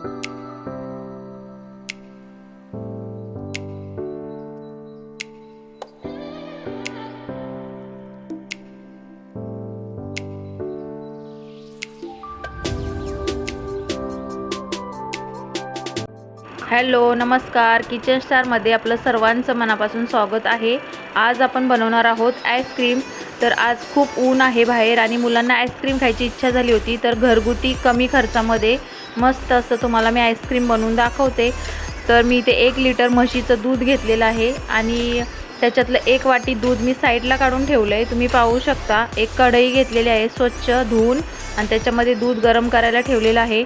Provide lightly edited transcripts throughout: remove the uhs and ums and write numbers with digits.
Hello नमस्कार, kitchen स्टारमध्ये आपलं सर्वांचं मनापासून स्वागत आहे। आज आपण बनवणार आहोत आईस्क्रीम। तर आज खूप ऊन आहे बाहेर आणि मुलांना आईस्क्रीम खायची इच्छा झाली होती, तर घरगुती कमी खर्चामध्ये मस्त असं तुम्हाला मी आईस्क्रीम बनवून दाखवते। तर मी इथे 1 लिटर म्हशीचं दूध घेतलेलं आहे आणि त्याच्यातलं 1 वाटी दूध मी साईडला काढून ठेवलं आहे। तुम्ही पाहू शकता, एक कढई घेतलेली आहे स्वच्छ धुवून आणि त्याच्यामध्ये दूध गरम करायला ठेवलेलं आहे।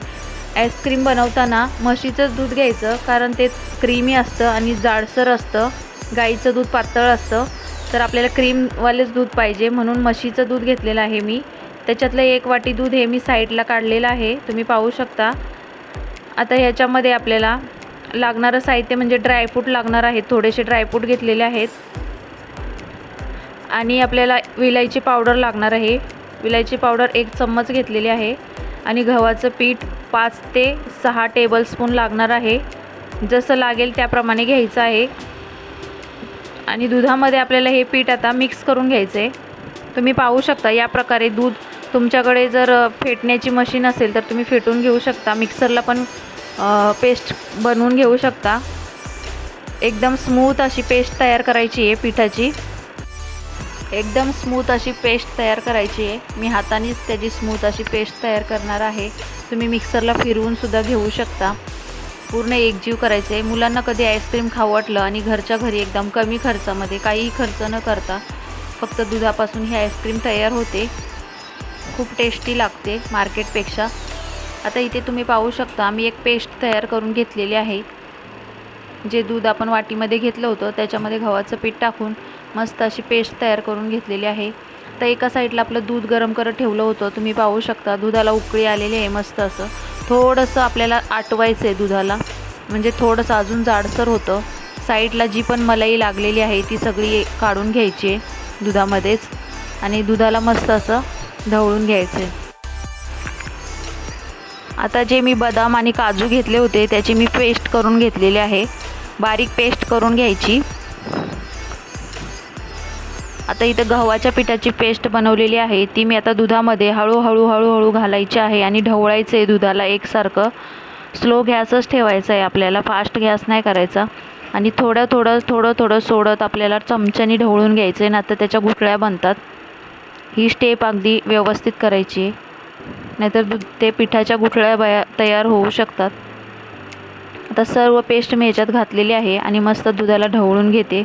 आईस्क्रीम बनवताना म्हशीचं दूध घ्यायचं, कारण ते क्रीमी असतं आणि जाडसर असतं। गाईचं दूध पातळ असतं, तर आपल्याला क्रीमवालेच दूध पाहिजे, म्हणून म्हशीचं दूध घेतलेलं आहे मी। त्याच्यातलं 1 वाटी दूध हे मी साईडला काढलेलं आहे, तुम्ही पाहू शकता। आता ह्याच्यामध्ये आपल्याला लागणारं साहित्य म्हणजे ड्रायफ्रूट लागणार आहेत, थोडेसे ड्रायफ्रूट घेतलेले आहेत आणि आपल्याला विलायची पावडर लागणार आहे। विलायची पावडर 1 चम्मच घेतलेली आहे आणि गव्हाचं पीठ 5 ते 6 टेबलस्पून लागणार आहे, जसं लागेल त्याप्रमाणे घ्यायचं आहे। आणि दुधामध्ये आपल्याला हे पीठ आता मिक्स करून घ्यायचं आहे। तुम्ही पाहू शकता या प्रकारे दूध, तुमच्याकडे जर फेटण्याची मशीन असेल तर तुम्ही फेटून घेऊ शकता, मिक्सरला पण पेस्ट बनवून घेऊ शकता। एकदम स्मूथ अशी पेस्ट तयार करायची आहे पिठाची, एकदम स्मूथ अशी पेस्ट तयार करायची आहे। मी हातानेच त्याची स्मूथ अशी पेस्ट तयार करणार आहे, तुम्ही मिक्सरला फिरवून सुद्धा घेऊ शकता। पूर्ण एकजीव करायचे आहे। मुलांना कधी आईस्क्रीम खाऊ वाटलं आणि घरच्या घरी एकदम कमी खर्चामध्ये, काहीही खर्च न करता फक्त दुधापासून ही आईस्क्रीम तयार होते, खूप टेस्टी लागते मार्केटपेक्षा। आता इथे तुम्ही पाहू शकता, मी एक पेस्ट तयार करून घेतलेली आहे। जे दूध आपण वाटीमध्ये घेतलं होतं त्याच्यामध्ये गव्हाचं पीठ टाकून मस्त अशी पेस्ट तयार करून घेतलेली आहे। तर एका साईडला आपलं दूध गरम करत ठेवलं होतं, तुम्ही पाहू शकता दुधाला उकळी आलेली आहे मस्त असं। थोडंसं आपल्याला आटवायचं आहे दुधाला, म्हणजे थोडंसं अजून जाडसर होतं। साईडला जी पण मलाई लागलेली आहे ती सगळी काढून घ्यायची आहे दुधामध्येच आणि दुधाला मस्त असं ढवळून घ्यायचं आहे। आता जे मी बदाम आणि काजू घेतले होते त्याची मी पेस्ट करून घेतलेली आहे, बारीक पेस्ट करून घ्यायची। आता इथं गव्हाच्या पिठाची पेस्ट बनवलेली आहे, ती मी आता दुधामध्ये हळूहळू घालायची आहे आणि ढवळायचं आहे दुधाला एकसारखं। स्लो गॅसच ठेवायचा आहे आपल्याला, फास्ट गॅस नाही करायचा। आणि थोडं सोडत आपल्याला चमच्याने ढवळून घ्यायचं आहे, नाहीतर त्याच्या गुठळ्या बनतात। ही स्टेप अगदी व्यवस्थित करायची आहे, नाहीतर ते पिठाच्या गुठळ्या तयार होऊ शकतात। आता सर्व पेस्ट मी याच्यात घातलेली आहे आणि मस्त दुधाला ढवळून घेते।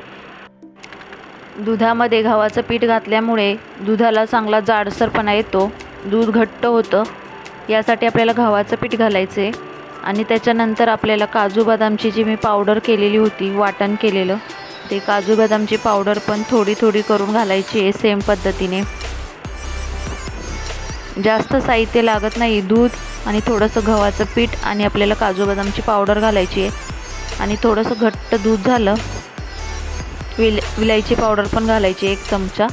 दुधामध्ये गव्हाचं पीठ घातल्यामुळे दुधाला चांगला जाडसरपणा येतो, दूध घट्ट होतं। यासाठी आपल्याला गव्हाचं पीठ घालायचं आहे आणि त्याच्यानंतर आपल्याला काजू बदामची जी मी पावडर केलेली होती, वाटण केलेलं, ते काजू बदामची पावडर पण थोडी करून घालायची आहे सेम पद्धतीने। जास्त साहित्य लागत नाही, दूध आणि थोडंसं गव्हाचं पीठ आणि आपल्याला काजू बदामची पावडर घालायची आहे। आणि थोडंसं घट्ट दूध झालं, विलायची पावडर पण घालायची 1 चमचा।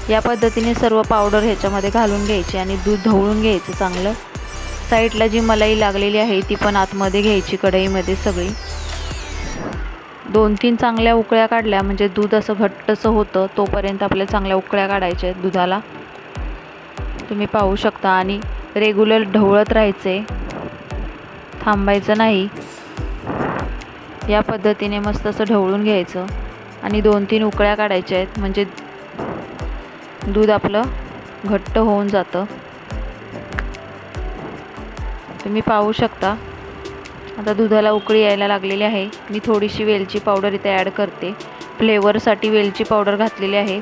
या पद्धतीने सर्व पावडर ह्याच्यामध्ये घालून घ्यायची आणि दूध ढवळून घ्यायचं चांगलं। साईडला जी मलाई लागलेली आहे ती पण आतमध्ये घ्यायची कढईमध्ये सगळी। 2-3 चांगल्या उकळ्या काढल्या म्हणजे दूध असं घट्टसं होतं, तोपर्यंत आपल्याला चांगल्या उकळ्या काढायच्या आहेत दुधाला, तुम्ही पाहू शकता। आणि रेग्युलर ढवळत राहायचे, थांबायचं नाही। या पद्धतीने मस्त असं ढवळून घ्यायचं आणि 2-3 उकळ्या काढायच्या आहेत, म्हणजे दूध आपलं घट्ट होऊन जातं, तुम्ही पाहू शकता। आता दुधाला उकळी यायला लागलेली आहे, मी थोडीशी वेलची पावडर इथे ॲड करते, फ्लेवरसाठी वेलची पावडर घातलेली आहे।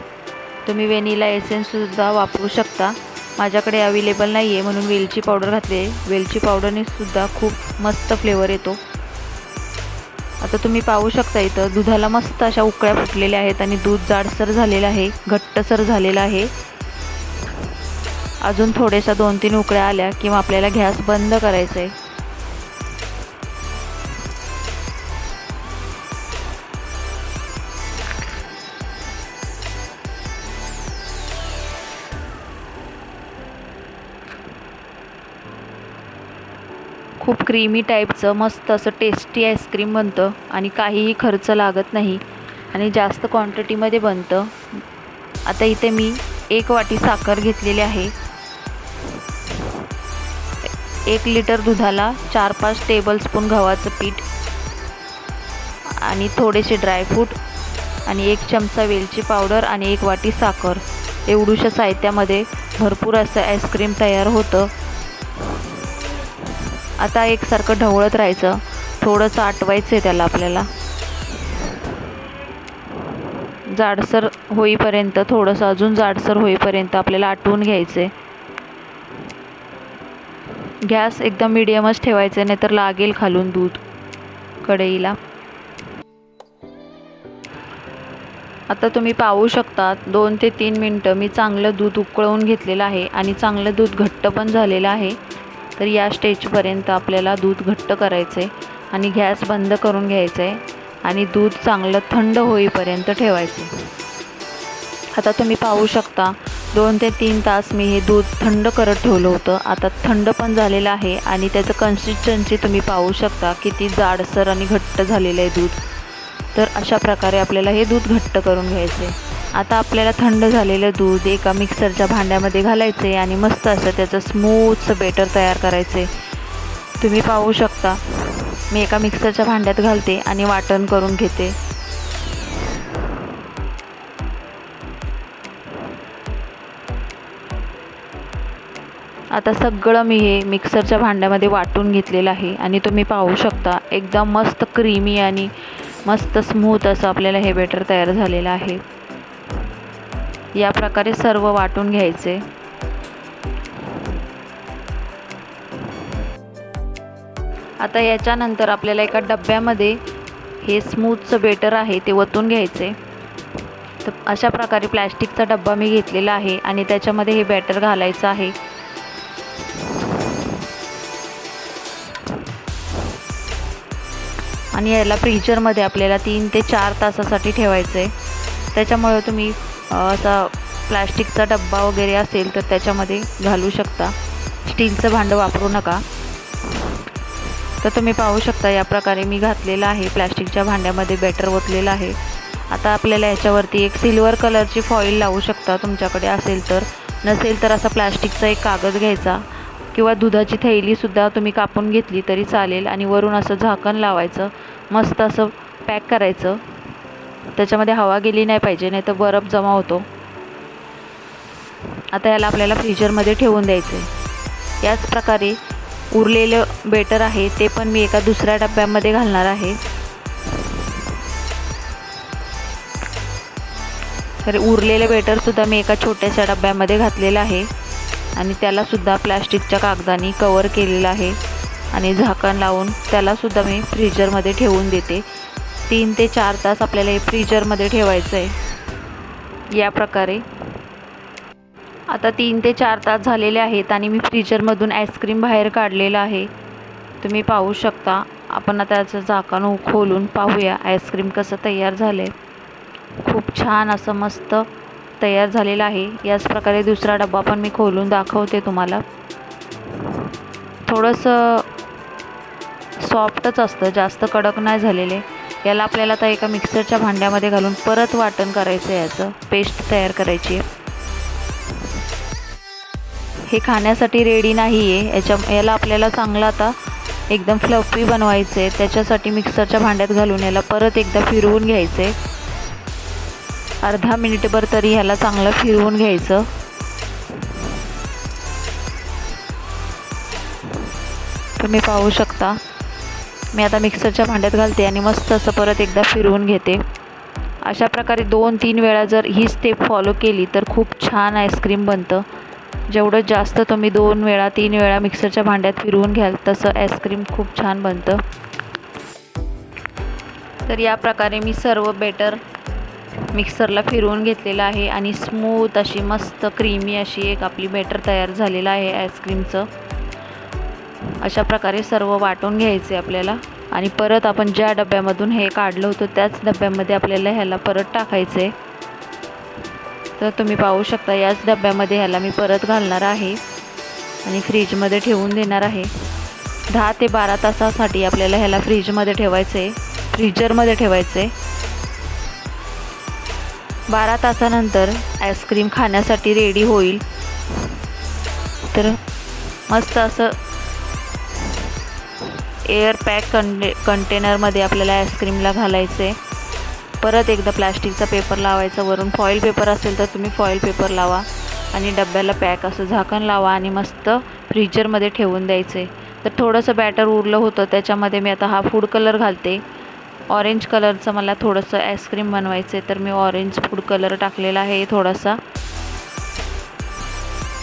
तुम्ही व्हॅनिला एसेन्ससुद्धा वापरू शकता, माझ्याकडे अवेलेबल नाही आहे म्हणून वेलची पावडर घातली आहे। वेलची पावडरने सुद्धा खूप मस्त फ्लेवर येतो। आता तुम्ही पाहू शकता इथं दुधाला मस्त अशा उकळ्या फुटलेल्या आहेत आणि दूध जाडसर झालेलं आहे, घट्टसर झालेलं आहे। अजून थोड्याशा 2-3 उकळ्या आल्या किंवा आपल्याला गॅस बंद करायचा आहे। खूप क्रीमी टाईपचं मस्त असं टेस्टी आईस्क्रीम बनतं आणि काहीही खर्च लागत नाही आणि जास्त क्वांटिटीमध्ये बनतं. आता इथे मी 1 वाटी साखर घेतलेली आहे. 1 लिटर दुधाला 4-5 टेबलस्पून गव्हाचं पीठ आणि थोडेसे ड्रायफ्रूट आणि 1 चमचा वेलची पावडर आणि 1 वाटी साखर, एवढूशा साहित्यामध्ये भरपूर असं आईस्क्रीम तयार होतं. आता एकसारखं ढवळत राहायचं, थोडंसं आटवायचं आहे त्याला आपल्याला. जाडसर होईपर्यंत, थोडंसं अजून जाडसर होईपर्यंत आपल्याला आटवून घ्यायचं आहे. गॅस एकदम मीडियमच ठेवायचं आहे, नाहीतर लागेल खालून दूध कढईला. आता तुम्ही पाहू शकता 2 ते 3 मिनटं मी चांगलं दूध उकळवून घेतलेलं आहे आणि चांगलं दूध घट्ट पण झालेलं आहे. तर या स्टेजपर्यंत आपल्याला दूध घट्ट करायचं आहे आणि गॅस बंद करून घ्यायचं आहे आणि दूध चांगलं थंड होईपर्यंत ठेवायचे. आता तुम्ही पाहू शकता 2 ते 3 तास मी हे दूध थंड करत ठेवलं होतं. आता थंड पण झालेलं आहे आणि त्याचं कन्सिस्टन्सी तुम्ही पाहू शकता किती जाडसर आणि घट्ट झालेलं आहे दूध. तर अशा प्रकारे आपल्याला हे दूध घट्ट करून घ्यायचे. आता आपल्याला थंड झालेलं दूध एका मिक्सरच्या भांड्यामध्ये घालायचे आणि मस्त असं त्याचं स्मूथचं बेटर तयार करायचे. तुम्ही पाहू शकता मी एका मिक्सरच्या भांड्यात घालते आणि वाटण करून घेते. आता सगळं मी हे मिक्सरच्या भांड्यामध्ये वाटून घेतलेलं आहे आणि तुम्ही पाहू शकता एकदम मस्त क्रीमी आणि मस्त स्मूथ असं आपल्याला हे बेटर तयार झालेलं आहे. या प्रकारे सर्व वाटून घ्यायचे. आता याच्यानंतर आपल्याला एका डब्यामध्ये हे स्मूथचं बेटर आहे ते वतून घ्यायचे. तर अशा प्रकारे प्लॅस्टिकचा डब्बा मी घेतलेला आहे आणि त्याच्यामध्ये हे बॅटर घालायचं आहे. आणि याला फ्रीजरमध्ये आपल्याला 3 ते 4 तासासाठी ठेवायचं आहे. त्याच्यामुळे तुम्ही असा प्लॅस्टिकचा डब्बा वगैरे असेल तर त्याच्यामध्ये घालू शकता, स्टीलचं भांडं वापरू नका. तर तुम्ही पाहू शकता या प्रकारे मी घातलेलं आहे, प्लॅस्टिकच्या भांड्यामध्ये बॅटर ओतलेलं आहे. आता आपल्याला याच्यावरती एक सिल्वर कलरची फॉईल लावू शकता तुमच्याकडे असेल तर. नसेल तर असा प्लॅस्टिकचा एक कागद घ्यायचा किंवा दुधाची थैलीसुद्धा तुम्ही कापून घेतली तरी चालेल आणि वरून असं झाकण लावायचं, मस्त असं पॅक करायचं. त्याच्यामध्ये हवा गेली नाही पाहिजे, नाही तर बर्फ जमा होतो. आता याला आपल्याला फ्रीजरमध्ये ठेवून द्यायचं आहे. याच प्रकारे उरलेलं बेटर आहे ते पण मी एका दुसऱ्या डब्यामध्ये घालणार आहे. तर उरलेलं बेटरसुद्धा मी एका छोट्याशा डब्यामध्ये घातलेलं आहे आणि त्यालासुद्धा प्लॅस्टिकच्या कागदाने कवर केलेलं आहे आणि झाकण लावून त्यालासुद्धा मी फ्रीजरमध्ये ठेवून देते. 3 ते 4 तास आपल्याला हे फ्रीजरमध्ये ठेवायचं आहे. या प्रकारे आता 3 ते 4 तास झालेले आहेत आणि मी फ्रीजरमधून आईस्क्रीम बाहेर काढलेलं आहे. तुम्ही पाहू शकता. आपण आता याचं झाकण खोलून पाहूया आईस्क्रीम कसं तयार झालं आहे. खूप छान असं मस्त तयार झालेला आहे. याच प्रकारे दुसरा डब्बा पण मी खोलून दाखवते तुम्हाला. थोडंसं सॉफ्टच असतं, जास्त कडक नाही झालेले. याला आपल्याला आता एका मिक्सरच्या भांड्यामध्ये घालून परत वाटण करायचं आहे, याचं पेस्ट तयार करायची आहे. हे खाण्यासाठी रेडी नाही आहे. याला आपल्याला चांगलं आता एकदम फ्लफी बनवायचं आहे. त्याच्यासाठी मिक्सरच्या भांड्यात घालून याला परत एकदा फिरवून घ्यायचं आहे. अर्धा मिनिटभर तरी ह्याला चांगलं फिरवून घ्यायचं. तुम्ही पाहू शकता मी आता मिक्सरच्या भांड्यात घालते आणि मस्त असं परत एकदा फिरवून घेते. अशा प्रकारे 2-3 वेळा जर ही स्टेप फॉलो केली तर खूप छान आईस्क्रीम बनतं. जेवढं जास्त तुम्ही 2 वेळा 3 वेळा मिक्सरच्या भांड्यात फिरवून घ्याल तसं आईस्क्रीम खूप छान बनतं. तर या प्रकारे मी सर्व बेटर मिक्सरला फिरवून घेतलेलं आहे आणि स्मूथ अशी मस्त क्रीमी अशी एक आपली बेटर तयार झालेलं आहे आईस्क्रीमचं. अशा प्रकारे सर्व वाटून घ्यायचे आपल्याला आणि परत आपण ज्या डब्यामधून हे काढलं होतं त्याच डब्यामध्ये आपल्याला ह्याला परत टाकायचं आहे. तर तुम्ही पाहू शकता याच डब्यामध्ये ह्याला मी परत घालणार आहे आणि फ्रीजमध्ये ठेवून देणार आहे. 10 ते 12 तासासाठी आपल्याला ह्याला फ्रीजरमध्ये ठेवायचे. 12 तासानंतर आईस्क्रीम खाण्यासाठी रेडी होईल. तर मस्त असं एअर पॅक कंटेनरमध्ये आपल्याला आईस्क्रीमला घालायचे. परत एकदा प्लास्टिकचा पेपर लावायचा. वरून फॉईल पेपर असेल तर तुम्ही फॉईल पेपर लावा आणि डब्याला पॅक असं झाकण लावा आणि मस्त फ्रीजरमध्ये ठेवून द्यायचे. तर थोडंसं बॅटर उरलं होतं, त्याच्यामध्ये मी आता हा फूड कलर घालते. ऑरेंज कलरचं मला थोडंसं आईस्क्रीम बनवायचं आहे, तर मी ऑरेंज फूड कलर टाकलेला आहे थोडासा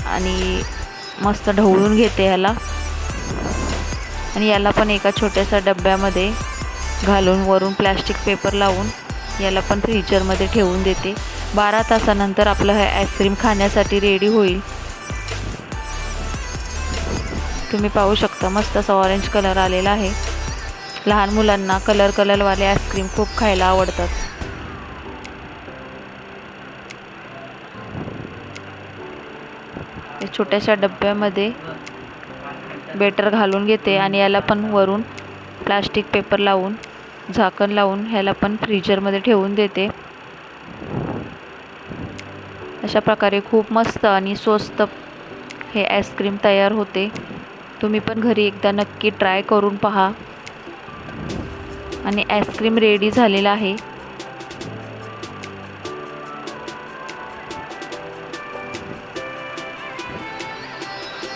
आणि मस्त ढवळून घेते ह्याला. आणि याला पण एका छोट्याशा डब्यामध्ये घालून वरून प्लॅस्टिक पेपर लावून याला पण फ्रीजरमध्ये ठेवून देते. 12 तासानंतर आपलं हे आईस्क्रीम खाण्यासाठी रेडी होईल. तुम्ही पाहू शकता मस्त असा ऑरेंज कलर आलेला आहे. लहान मुलांना कलरवाले आईस्क्रीम खूप खायला आवडतात. छोट्याशा डब्यामध्ये बेटर घालून घेते आणि याला पण वरून प्लास्टिक पेपर लावून झाकण लावून ह्याला पण फ्रीजरमध्ये ठेवून देते. अशा प्रकारे खूप मस्त आणि स्वस्त हे आईस्क्रीम तयार होते. तुम्ही पण घरी एकदा नक्की ट्राय करून पहा. आणि आईस्क्रीम रेडी झालेला आहे.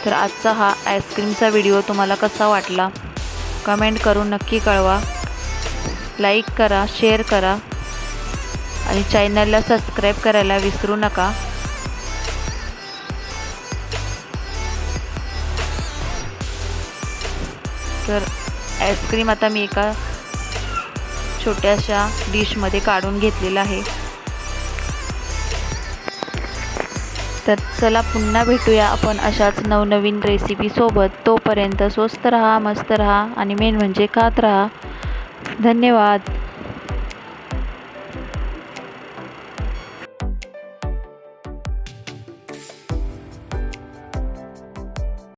तर आजचा हा आईस्क्रीमचा व्हिडिओ तुम्हाला कसा वाटला कमेंट करून नक्की कळवा. लाईक करा, शेअर करा आणि चॅनलला सबस्क्राईब करायला विसरू नका. तर आईस्क्रीम आता मी एका छोट्याशा डिशमध्ये काढून घेतलेला आहे. तर चला पुन्हा भेटूया आपण अशाच नवनवीन रेसिपीसोबत. तोपर्यंत स्वस्त रहा, मस्त रहा आणि मेन म्हणजे खात रहा. धन्यवाद.